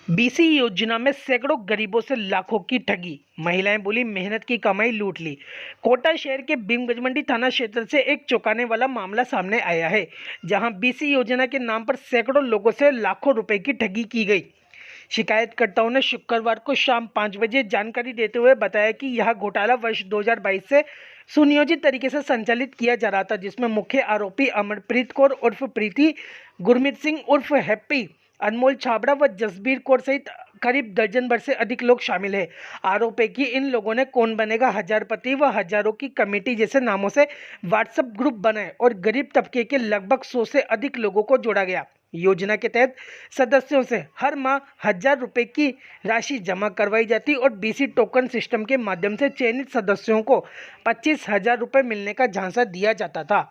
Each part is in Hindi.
बीसी योजना में सैकड़ों गरीबों से लाखों की ठगी। महिलाएं बोली मेहनत की कमाई लूट ली। कोटा शहर के भीमगंज मंडी थाना क्षेत्र से एक चौंकाने वाला मामला सामने आया है, जहां बीसी योजना के नाम पर सैकड़ों लोगों से लाखों रुपए की ठगी की गई। शिकायतकर्ताओं ने शुक्रवार को शाम 5 बजे जानकारी देते हुए बताया कि यह घोटाला वर्ष 2022 से सुनियोजित तरीके से संचालित किया जा रहा था, जिसमें मुख्य आरोपी अमरप्रीत कौर उर्फ प्रीति, गुरमीत सिंह उर्फ हैप्पी, अनमोल छाबड़ा व जसबीर कौर सहित करीब दर्जन भर से अधिक लोग शामिल हैं। आरोप है कि इन लोगों ने कौन बनेगा हजारपति व हजारों की कमेटी जैसे नामों से व्हाट्सएप ग्रुप बनाए और गरीब तबके के लगभग 100 से अधिक लोगों को जोड़ा गया। योजना के तहत सदस्यों से हर माह 1000 रुपये की राशि जमा करवाई जाती और बीसी टोकन सिस्टम के माध्यम से चयनित सदस्यों को 25,000 रुपये मिलने का झांसा दिया जाता था।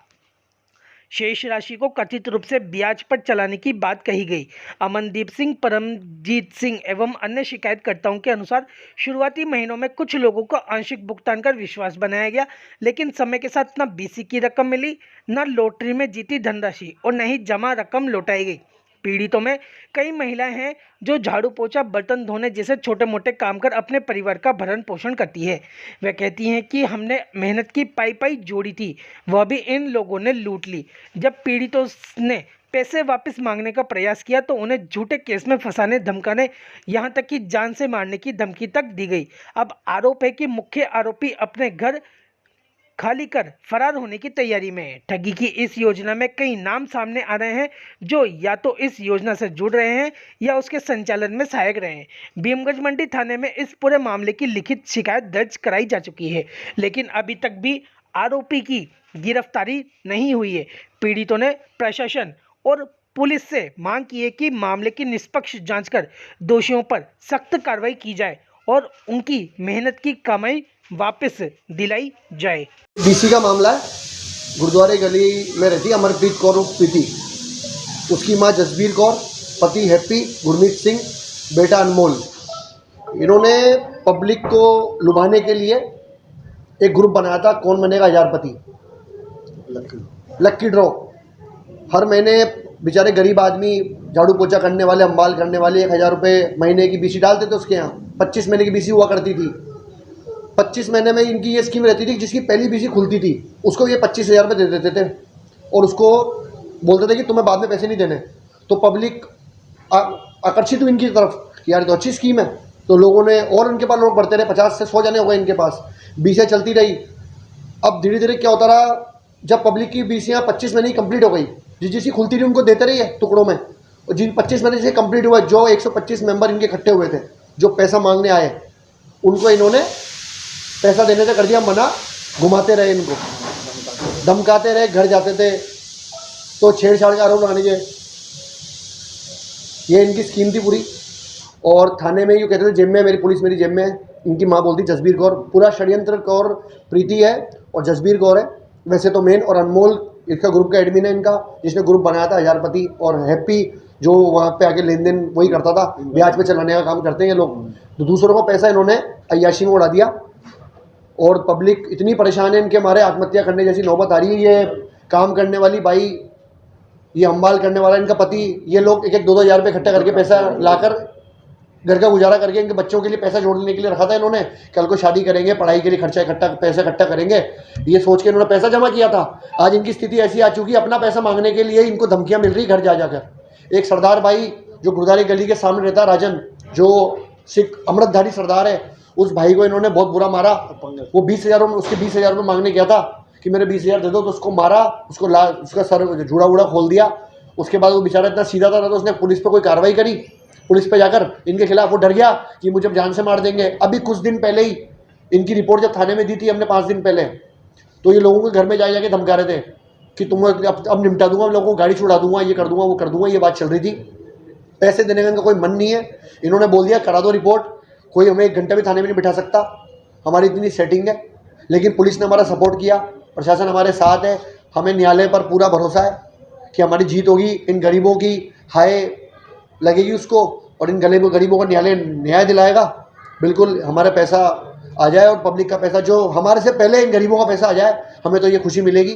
शेष राशि को कथित रूप से ब्याज पर चलाने की बात कही गई। अमनदीप सिंह, परमजीत सिंह एवं अन्य शिकायतकर्ताओं के अनुसार शुरुआती महीनों में कुछ लोगों को आंशिक भुगतान कर विश्वास बनाया गया, लेकिन समय के साथ न बीसी की रकम मिली, न लॉटरी में जीती धनराशि और न ही जमा रकम लौटाई गई। पीड़ितों में कई महिलाएं हैं जो झाड़ू पोछा, बर्तन धोने जैसे छोटे मोटे काम कर अपने परिवार का भरण पोषण करती है। वे कहती हैं कि हमने मेहनत की पाई पाई जोड़ी थी, वह भी इन लोगों ने लूट ली। जब पीड़ितों ने पैसे वापस मांगने का प्रयास किया तो उन्हें झूठे केस में फंसाने, धमकाने, यहाँ तक कि जान से मारने की धमकी तक दी गई। अब आरोप है कि मुख्य आरोपी अपने घर खाली कर फरार होने की तैयारी में है। ठगी की इस योजना में कई नाम सामने आ रहे हैं जो या तो इस योजना से जुड़ रहे हैं या उसके संचालन में सहायक रहे हैं। भीमगंज मंडी थाने में इस पूरे मामले की लिखित शिकायत दर्ज कराई जा चुकी है, लेकिन अभी तक भी आरोपी की गिरफ्तारी नहीं हुई है। पीड़ितों ने प्रशासन और पुलिस से मांग की है कि मामले की निष्पक्ष जांच कर दोषियों पर सख्त कार्रवाई की जाए और उनकी मेहनत की कमाई वापस दिलाई जाए। बीसी का मामला है। गुरुद्वारे गली में रहती है अमरप्रीत कौर उर्फ प्रीति, उसकी मां जसबीर कौर, पति हैप्पी, गुरमीत सिंह, बेटा अनमोल। इन्होंने पब्लिक को लुभाने के लिए एक ग्रुप बनाया था, कौन बनेगा हजारपति, लक्की ड्रॉ। हर महीने बेचारे गरीब आदमी, झाड़ू पोछा करने वाले, अंबाल करने वाले 1000 रुपये महीने की बीसी डालते थे उसके यहाँ। 25 महीने की बीसी हुआ करती थी। 25 महीने में इनकी ये स्कीम रहती थी, जिसकी पहली बीसी खुलती थी उसको ये 25,000 रुपये दे देते थे और उसको बोलते थे कि तुम्हें बाद में पैसे नहीं देने। तो पब्लिक आकर्षित हुई इनकी तरफ कि यार तो अच्छी स्कीम है। तो लोगों ने, और उनके पास लोग बढ़ते रहे, 50 से 100 जने हो गए इनके पास। बीसियाँ चलती रही। अब धीरे धीरे क्या होता रहा, जब पब्लिक की बीसियाँ 25 महीने की कंप्लीट हो गई, जिस खुलती रही उनको देते रही टुकड़ों में। और जिन 25 महीने से कंप्लीट हुआ, जो 125 मेंबर इनके इकट्ठे हुए थे जो पैसा मांगने आए, उनको इन्होंने पैसा देने से कर दिया मना। घुमाते रहे, इनको धमकाते रहे, घर जाते थे तो छेड़छाड़ का आरोप लगाने के। ये इनकी स्कीम थी पूरी। और थाने में ये कहते थे जेब में मेरी पुलिस, मेरी जेब में है। इनकी माँ बोलती जसबीर कौर। पूरा षड्यंत्र कौर प्रीति है और जसबीर कौर है वैसे तो मेन, और अनमोल इसका ग्रुप का एडमिन है इनका, जिसने ग्रुप बनाया था हजारपति। और हैप्पी जो वहाँ पे आके लेन देन वही करता था, ब्याज पे चलाने का काम करते हैं ये लोग। तो दूसरों का पैसा इन्होंने अय्याशी में उड़ा दिया और पब्लिक इतनी परेशान है इनके मारे, आत्महत्या करने जैसी नौबत आ रही है। ये काम करने वाली बाई, ये अंबाल करने वाला इनका पति, ये लोग 1-1, 2-2 हज़ार रुपये इकट्ठा करके पैसा लाकर घर का गुजारा करके इनके बच्चों के लिए पैसा जोड़ने के लिए रखा था इन्होंने। कल को शादी करेंगे, पढ़ाई के लिए खर्चा इकट्ठा, पैसा इकट्ठा करेंगे, ये सोच के इन्होंने पैसा जमा किया था। आज इनकी स्थिति ऐसी आ चुकी है, अपना पैसा मांगने के लिए इनको धमकियाँ मिल रही घर जा जाकर। एक सरदार भाई जो गुरुद्वारे गली के सामने रहता है, राजन, जो सिख अमृतधारी सरदार है, उस भाई को इन्होंने बहुत बुरा मारा। वो 20,000 रुपये, उसके 20,000 रुपये मांगने गया था कि मेरे 20,000 दे दो, तो उसको मारा, उसको उसका सर जूड़ा वूड़ा खोल दिया। उसके बाद वो बेचारा इतना सीधा था तो उसने पुलिस पर कोई कार्रवाई करी। पुलिस पे जाकर इनके खिलाफ वो डर गया कि मुझे जान से मार देंगे। अभी कुछ दिन पहले ही इनकी रिपोर्ट जब थाने में दी थी हमने 5 दिन पहले, तो ये लोगों के घर में जाके धमका रहे थे कि तुम अब निपटा दूंगा, लोगों को गाड़ी छुड़ा दूंगा, ये कर दूंगा, वो कर दूंगा। ये बात चल रही थी। पैसे देने का इनका कोई मन नहीं है। इन्होंने बोल दिया करा दो रिपोर्ट, कोई हमें 1 घंटा भी थाने में नहीं बिठा सकता, हमारी इतनी सेटिंग है। लेकिन पुलिस ने हमारा सपोर्ट किया, प्रशासन हमारे साथ है, हमें न्यायालय पर पूरा भरोसा है कि हमारी जीत होगी। इन गरीबों की हाय लगेगी उसको और इन गरीबों को न्याय दिलाएगा। बिल्कुल हमारा पैसा आ जाए और पब्लिक का पैसा, जो हमारे से पहले इन गरीबों का पैसा आ जाए, हमें तो ये खुशी मिलेगी।